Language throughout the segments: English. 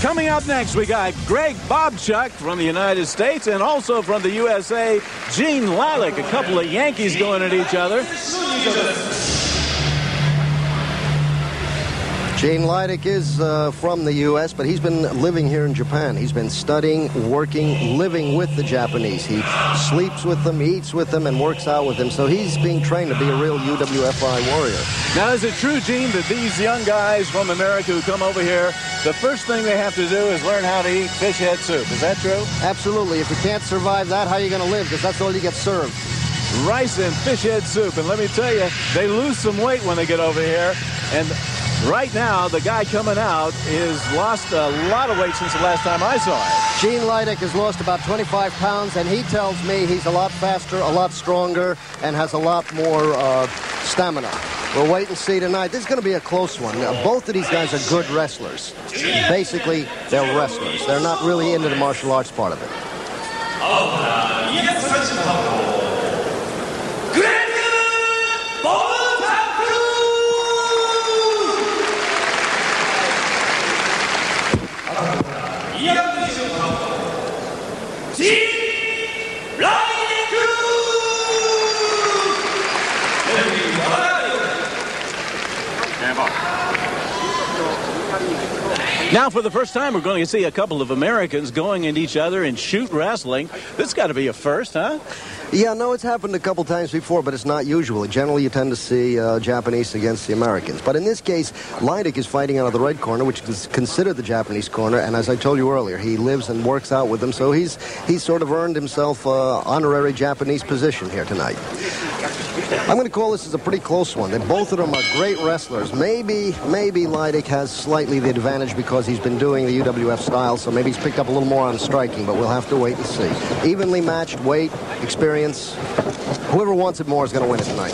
Coming up next, we got Greg Bobchuk from the United States and also from the USA, Gene Lilac. A couple of Yankees going at each other. Gene Lilac is from the U.S., but he's been living here in Japan. He's been studying, working, living with the Japanese. He sleeps with them, eats with them, and works out with them. So he's being trained to be a real UWFI warrior. Now, is it true, Gene, that these young guys from America who come over here, the first thing they have to do is learn how to eat fish head soup? Is that true? Absolutely. If you can't survive that, how are you going to live? Because that's all you get served. Rice and fish head soup. And let me tell you, they lose some weight when they get over here. And right now, the guy coming out has lost a lot of weight since the last time I saw him. Gene Lilac has lost about 25 pounds, and he tells me he's a lot faster, a lot stronger, and has a lot more stamina. We'll wait and see tonight. This is going to be a close one. Both of these guys are good wrestlers. Basically, they're wrestlers. They're not really into the martial arts part of it. Now, for the first time, we're going to see a couple of Americans going at each other in shoot wrestling. This has got to be a first, huh? Yeah, no, it's happened a couple times before, but it's not usual. Generally, you tend to see Japanese against the Americans. But in this case, Lilac is fighting out of the red corner, which is considered the Japanese corner. And as I told you earlier, he lives and works out with them. So he's sort of earned himself honorary Japanese position here tonight. I'm going to call this as a pretty close one. Both of them are great wrestlers. Maybe Lilac has slightly the advantage because he's been doing the UWF style, so maybe he's picked up a little more on striking, but we'll have to wait and see. Evenly matched, weight, experience. Whoever wants it more is going to win it tonight.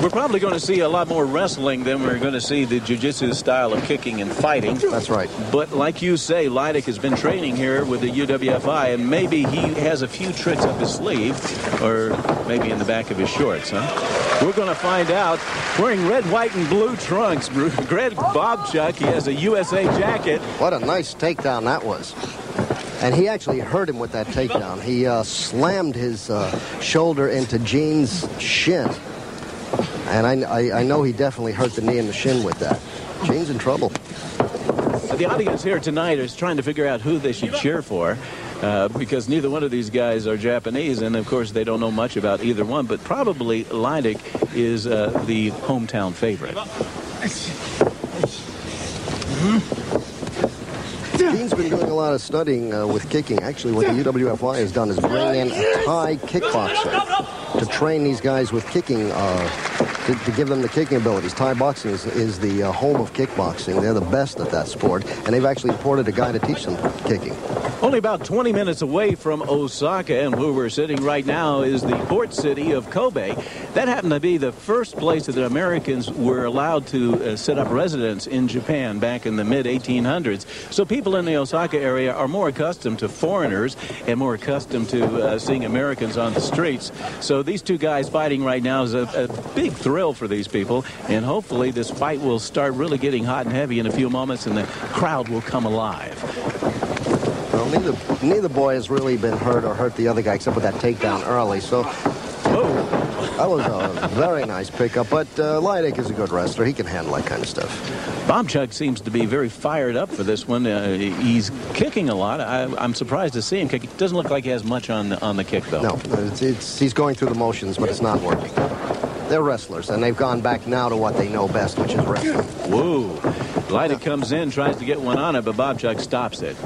We're probably going to see a lot more wrestling than we're going to see the jiu-jitsu style of kicking and fighting. That's right. But like you say, Lilac has been training here with the UWFI, and maybe he has a few tricks up his sleeve, or maybe in the back of his shorts, huh? We're going to find out. Wearing red, white, and blue trunks, Greg Bobchuk. He has a USA jacket. What a nice takedown that was. And he actually hurt him with that takedown. He slammed his shoulder into Gene's shin. And I know he definitely hurt the knee and the shin with that. Gene's in trouble. The audience here tonight is trying to figure out who they should cheer for because neither one of these guys are Japanese, and of course they don't know much about either one, but probably Lilac is the hometown favorite. Gene's been doing a lot of studying with kicking. Actually, what the UWFI has done is bring in a Thai kickboxer to train these guys with kicking, to give them the kicking abilities. Thai boxing is the home of kickboxing. They're the best at that sport, and they've actually imported a guy to teach them kicking. Only about 20 minutes away from Osaka, and where we're sitting right now is the port city of Kobe. That happened to be the first place that the Americans were allowed to set up residence in Japan back in the mid-1800s. So people in the Osaka area are more accustomed to foreigners and more accustomed to seeing Americans on the streets. So these two guys fighting right now is a big thrill for these people, and hopefully this fight will start really getting hot and heavy in a few moments, and the crowd will come alive. Well, neither boy has really been hurt or hurt the other guy except with that takedown early. So that was a very nice pickup. But Lilac is a good wrestler. He can handle that kind of stuff. Bobchuk seems to be very fired up for this one. He's kicking a lot. I'm surprised to see him kick. It doesn't look like he has much on the kick, though. No, he's going through the motions, but it's not working. They're wrestlers, and they've gone back now to what they know best, which is wrestling. Whoa. Lilac comes in, tries to get one on it, but Bobchuk stops it.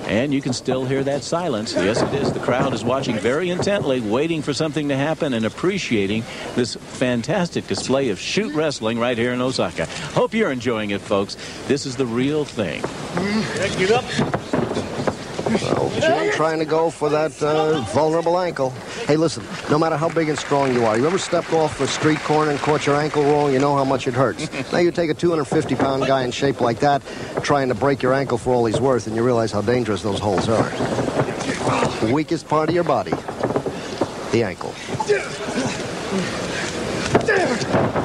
And you can still hear that silence. Yes, it is. The crowd is watching very intently, waiting for something to happen and appreciating this fantastic display of shoot wrestling right here in Osaka. Hope you're enjoying it, folks. This is the real thing. Get up. Well, Gene trying to go for that vulnerable ankle. Hey, listen, no matter how big and strong you are, you ever stepped off a street corner and caught your ankle wrong, you know how much it hurts. Now you take a 250-pound guy in shape like that, trying to break your ankle for all he's worth, and you realize how dangerous those holes are. The weakest part of your body, the ankle.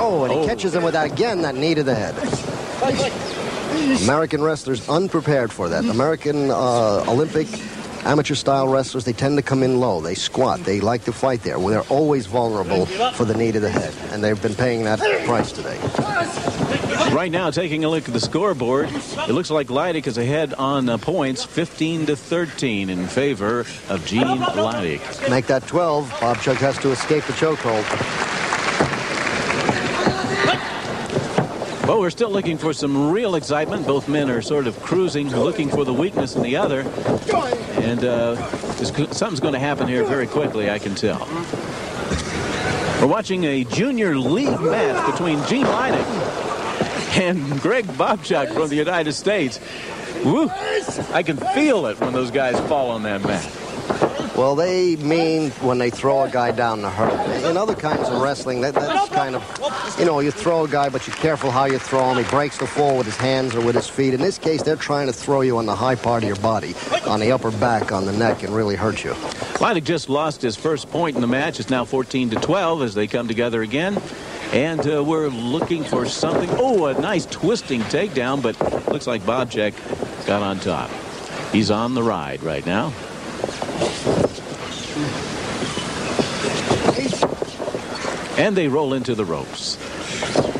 Oh, and he catches him with that, again, that knee to the head. American wrestlers unprepared for that. American Olympic amateur-style wrestlers, they tend to come in low. They squat. They like to fight there. Well, they're always vulnerable for the knee to the head, and they've been paying that price today. Right now, taking a look at the scoreboard, it looks like Leidig is ahead on points, 15-13 in favor of Gene Leidig. Make that 12. Bobchuk has to escape the chokehold. Well, we're still looking for some real excitement. Both men are sort of cruising, looking for the weakness in the other. And something's going to happen here very quickly, I can tell. We're watching a junior league match between Gene Leidig and Greg Bobchuk from the United States. Woo! I can feel it when those guys fall on that mat. Well, they mean when they throw a guy down to hurt. In other kinds of wrestling, that's kind of, you know, you throw a guy, but you're careful how you throw him. He breaks the fall with his hands or with his feet. In this case, they're trying to throw you on the high part of your body, on the upper back, on the neck, and really hurt you. Leidig just lost his first point in the match. It's now 14-12 as they come together again. And we're looking for something. Oh, a nice twisting takedown, but looks like Bobchuk got on top. He's on the ride right now. And they roll into the ropes.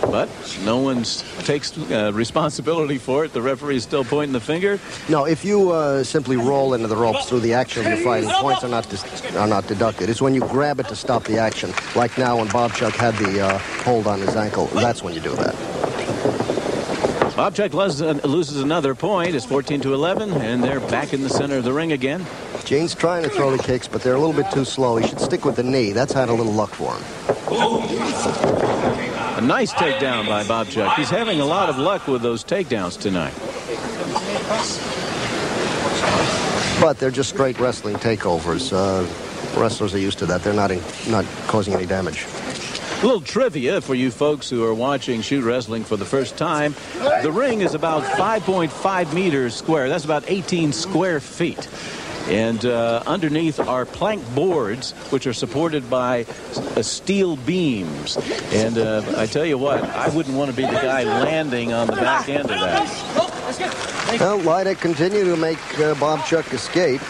But no one takes responsibility for it. The referee is still pointing the finger. No, if you simply roll into the ropes through the action of your fighting, points are not deducted. It's when you grab it to stop the action. Like now when Bobchuk had the hold on his ankle. That's when you do that. Bobchuk loses another point. It's 14-11, and they're back in the center of the ring again. Gene's trying to throw the kicks, but they're a little bit too slow. He should stick with the knee. That's had a little luck for him. A nice takedown by Bobchuk. He's having a lot of luck with those takedowns tonight. But they're just straight wrestling takeovers. Wrestlers are used to that. They're not causing any damage. A little trivia for you folks who are watching shoot wrestling for the first time. The ring is about 5.5 meters square. That's about 18 square feet. And underneath are plank boards, which are supported by steel beams. And I tell you what, I wouldn't want to be the guy landing on the back end of that. Well, Leidig continue to make Bobchuk escape.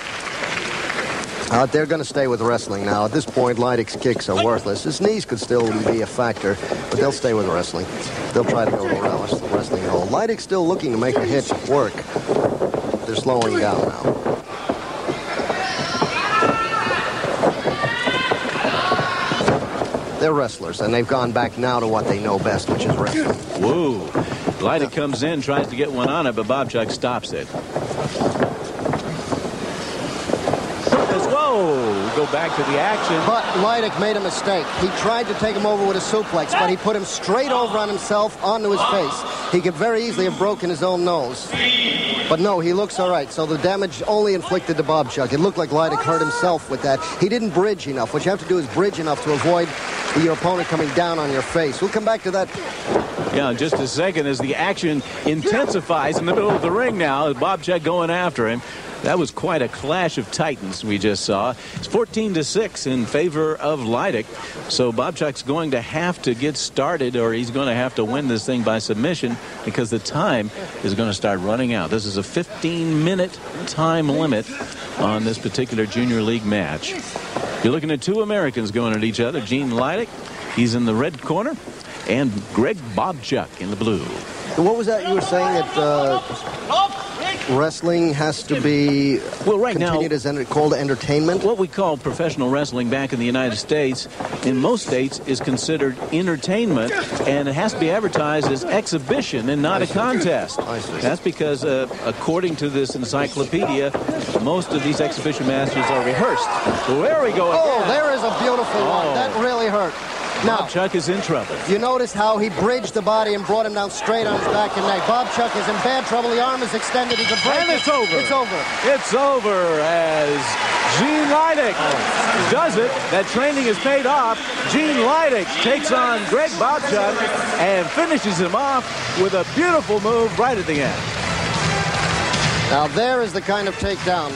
They're going to stay with wrestling now. At this point, Leidig's kicks are worthless. His knees could still be a factor, but they'll stay with wrestling. They'll try to go to a wrestling hole. Leidig's still looking to make a hit work. They're slowing down now. They're wrestlers, and they've gone back now to what they know best, which is wrestling. Whoa. Leidig comes in, tries to get one on it, but Bobchuk stops it. Whoa, go back to the action. But Leidig made a mistake. He tried to take him over with a suplex, but he put him straight over on himself onto his face. He could very easily have broken his own nose. But no, he looks all right. So the damage only inflicted to Bobchuk. It looked like Leidig hurt himself with that. He didn't bridge enough. What you have to do is bridge enough to avoid your opponent coming down on your face. We'll come back to that. Yeah, in just a second as the action intensifies in the middle of the ring now. Bobchuk going after him. That was quite a clash of titans we just saw. It's 14-6 in favor of Leidig. So Bobchuk's going to have to get started, or he's going to have to win this thing by submission, because the time is going to start running out. This is a 15-minute time limit on this particular junior league match. You're looking at two Americans going at each other. Gene Leidig, he's in the red corner, and Greg Bobchuk in the blue. What was that you were saying that wrestling has to be continued as called entertainment? What we call professional wrestling back in the United States, in most states, is considered entertainment, and it has to be advertised as exhibition and not a contest. That's because, according to this encyclopedia, most of these exhibition matches are rehearsed. Well, there we go again. Oh, there is a beautiful one. That really hurt. Now, Bobchuk is in trouble. You notice how he bridged the body and brought him down straight on his back and neck. Bobchuk is in bad trouble. The arm is extended. He's a break. And it's over. It's over. It's over as Gene Leidig does it. That training is paid off. Gene Leidig takes on Greg Bobchuk and finishes him off with a beautiful move right at the end. Now, there is the kind of takedown.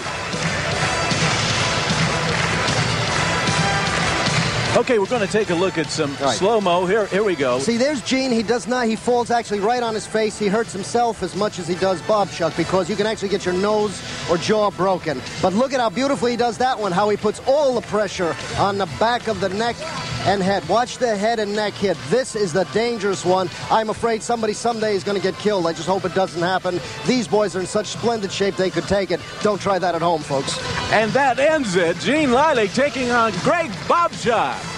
Okay, we're going to take a look at some slow-mo. Here we go. See, there's Gene. He falls actually right on his face. He hurts himself as much as he does Bob, Chuck, because you can actually get your nose or jaw broken. But look at how beautifully he does that one, how he puts all the pressure on the back of the neck and head. Watch the head and neck hit. This is the dangerous one. I'm afraid somebody someday is going to get killed. I just hope it doesn't happen. These boys are in such splendid shape they could take it. Don't try that at home, folks. And that ends it. Gene Lilig taking on Greg Bobchuk.